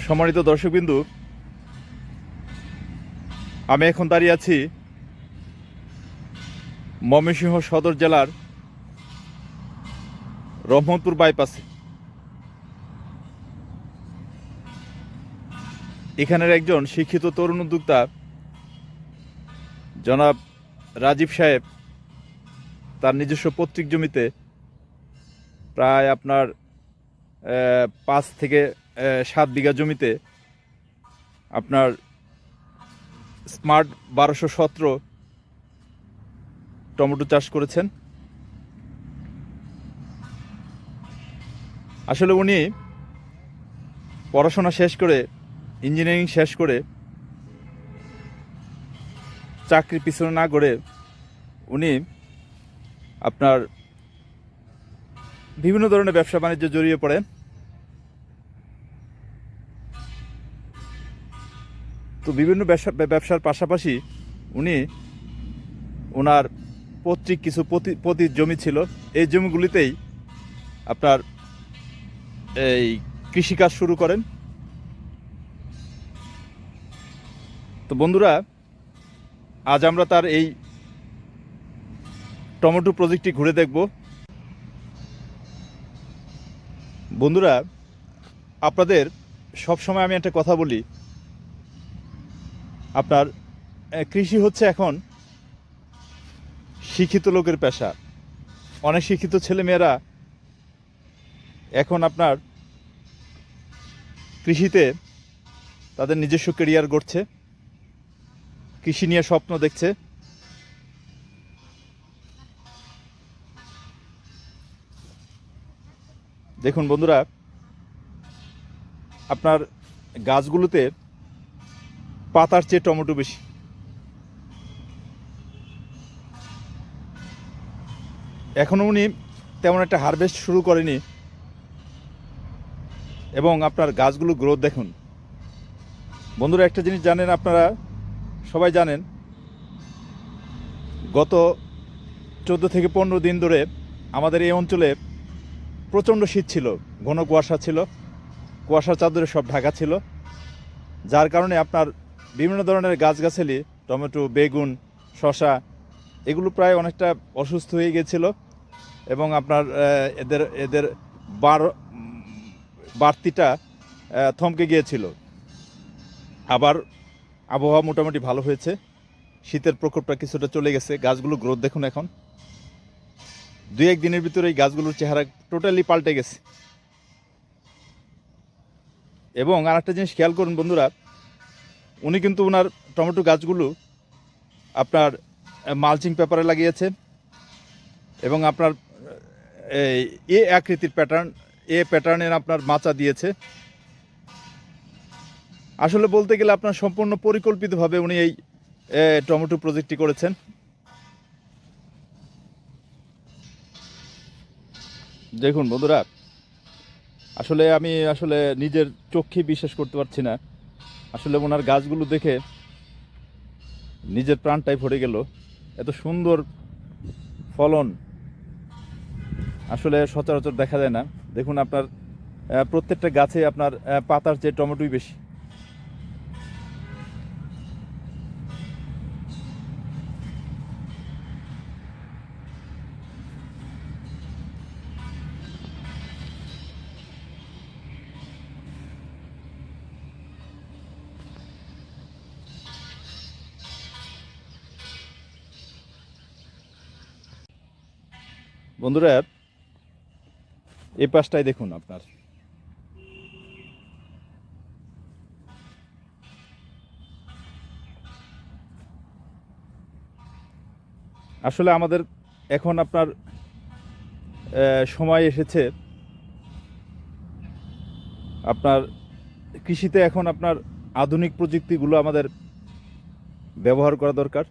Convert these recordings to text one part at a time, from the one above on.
সম্মানিত দর্শকবিন্দু, আমি এখন দাঁড়িয়ে আছি ময়মনসিংহ সদর জেলার রহমতপুর বাইপাসে। এখানের একজন শিক্ষিত তরুণ উদ্যোক্তা জনাব রাজীব সাহেব তার নিজস্ব পৈতৃক জমিতে প্রায় আপনার 5 থেকে 7 বিঘা জমিতে আপনার স্মার্ট 1217 টমেটো চাষ করেছেন। আসলে উনি পড়াশোনা শেষ করে, ইঞ্জিনিয়ারিং শেষ করে চাকরির পিছনে না ঘুরে উনি আপনার বিভিন্ন ধরনের ব্যবসা বাণিজ্যে জড়িয়ে পড়ে। তো বিভিন্ন ব্যবসার পাশাপাশি উনি ওনার পৈতৃক কিছু পতিত জমি ছিল, এই জমিগুলিতেই আপনার এই কৃষিকাজ শুরু করেন। তো বন্ধুরা, আজ আমরা তার এই টমেটো প্রজেক্টটি ঘুরে দেখব। বন্ধুরা, আপনাদের সবসময় আমি একটা কথা বলি, আপনার কৃষি হচ্ছে এখন শিক্ষিত লোকের পেশা। অনেক শিক্ষিত ছেলেমেয়েরা এখন আপনার কৃষিতে তাদের নিজস্ব ক্যারিয়ার গড়ছে, কৃষি নিয়ে স্বপ্ন দেখছে। দেখুন বন্ধুরা, আপনার গাছগুলোতে পাতার চেয়ে টমেটো বেশি। এখনও উনি তেমন একটা হারভেস্ট শুরু করেনি, এবং আপনার গাছগুলো গ্রোথ দেখুন। বন্ধুরা, একটা জিনিস জানেন, আপনারা সবাই জানেন, গত 14 থেকে 15 দিন ধরে আমাদের এই অঞ্চলে প্রচণ্ড শীত ছিল, ঘন কুয়াশা ছিল, কুয়াশার চাদরে সব ঢাকা ছিল, যার কারণে আপনার বিভিন্ন ধরনের গাছগাছালি, টমেটো, বেগুন, শসা, এগুলো প্রায় অনেকটা অসুস্থ হয়ে গিয়েছিল, এবং আপনার এদের বাড়তিটা থমকে গিয়েছিল। আবার আবহাওয়া মোটামুটি ভালো হয়েছে, শীতের প্রকোপটা কিছুটা চলে গেছে। গাছগুলো গ্রোথ দেখুন, এখন 2-1 দিনের ভিতরে এই গাছগুলোর চেহারা টোটালি পাল্টে গেছে। এবং আর একটা জিনিস খেয়াল করুন বন্ধুরা, উনি কিন্তু ওনার টমেটো গাছগুলো আপনার মালচিং পেপারে লাগিয়েছে, এবং আপনার এ আকৃতির প্যাটার্নের আপনার মাচা দিয়েছে। আসলে বলতে গেলে আপনার সম্পূর্ণ পরিকল্পিতভাবে উনি এই টমেটো প্রজেক্টটি করেছেন। দেখুন বন্ধুরা, আমি নিজের চোখে বিশ্বাস করতে পারছি না। আসলে ওনার গাছগুলো দেখে নিজের প্রাণটাই ভরে গেল। এত সুন্দর ফলন আসলে সচরাচর দেখা যায় না। দেখুন, আপনার প্রত্যেকটা গাছে আপনার পাতার চেয়ে টমেটোই বেশি। বন্ধুরা, এই পাশটাই দেখুন আপনার, আসলে আমাদের এখন আপনার সময় এসেছে আপনার কৃষিতে এখন আপনার আধুনিক প্রযুক্তিগুলো আমাদের ব্যবহার করা দরকার।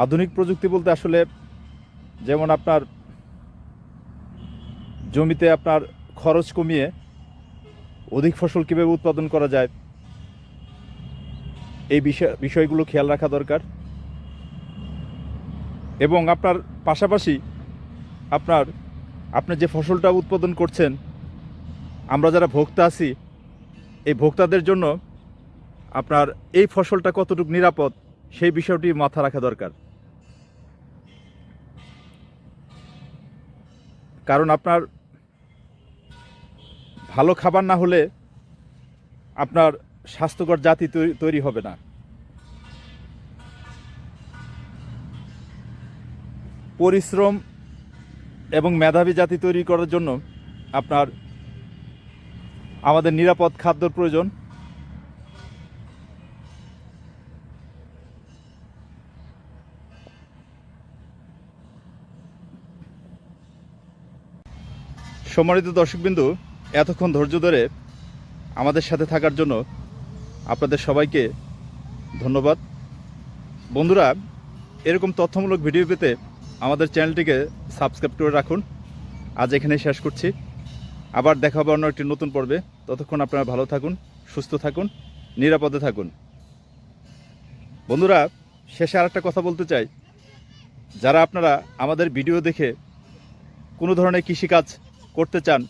আধুনিক প্রযুক্তি বলতে আসলে যেমন আপনার জমিতে আপনার খরচ কমিয়ে অধিক ফসল কীভাবে উৎপাদন করা যায়, এই বিষয়গুলো খেয়াল রাখা দরকার। এবং আপনার পাশাপাশি আপনার আপনি যে ফসলটা উৎপাদন করছেন, আমরা যারা ভোক্তা আছি, এই ভোক্তাদের জন্য আপনার এই ফসলটা কতটুকু নিরাপদ সেই বিষয়টি মাথা রাখা দরকার। কারণ আপনার ভালো খাবার না হলে আপনার স্বাস্থ্যকর জাতি তৈরি হবে না। পরিশ্রম এবং মেধাবী জাতি তৈরি করার জন্য আপনার আমাদের নিরাপদ খাদ্যর প্রয়োজন। সম্মানিত দর্শকবৃন্দু, এতক্ষণ ধৈর্য ধরে আমাদের সাথে থাকার জন্য আপনাদের সবাইকে ধন্যবাদ। বন্ধুরা, এরকম তথ্যমূলক ভিডিও পেতে আমাদের চ্যানেলটিকে সাবস্ক্রাইব করে রাখুন। আজ এখানেই শেষ করছি, আবার দেখা হবে অন্য একটি নতুন পর্বে। ততক্ষণ আপনারা ভালো থাকুন, সুস্থ থাকুন, নিরাপদে থাকুন। বন্ধুরা, শেষে আরেকটা কথা বলতে চাই, যারা আপনারা আমাদের ভিডিও দেখে কোনো ধরনের কৃষিকাজ করতে চান,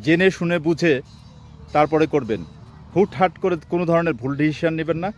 জেনে শুনে বুঝে তারপরে করবেন। হুটহাট করে কোনো ধরনের ভুল ডিসিশন নেবেন না।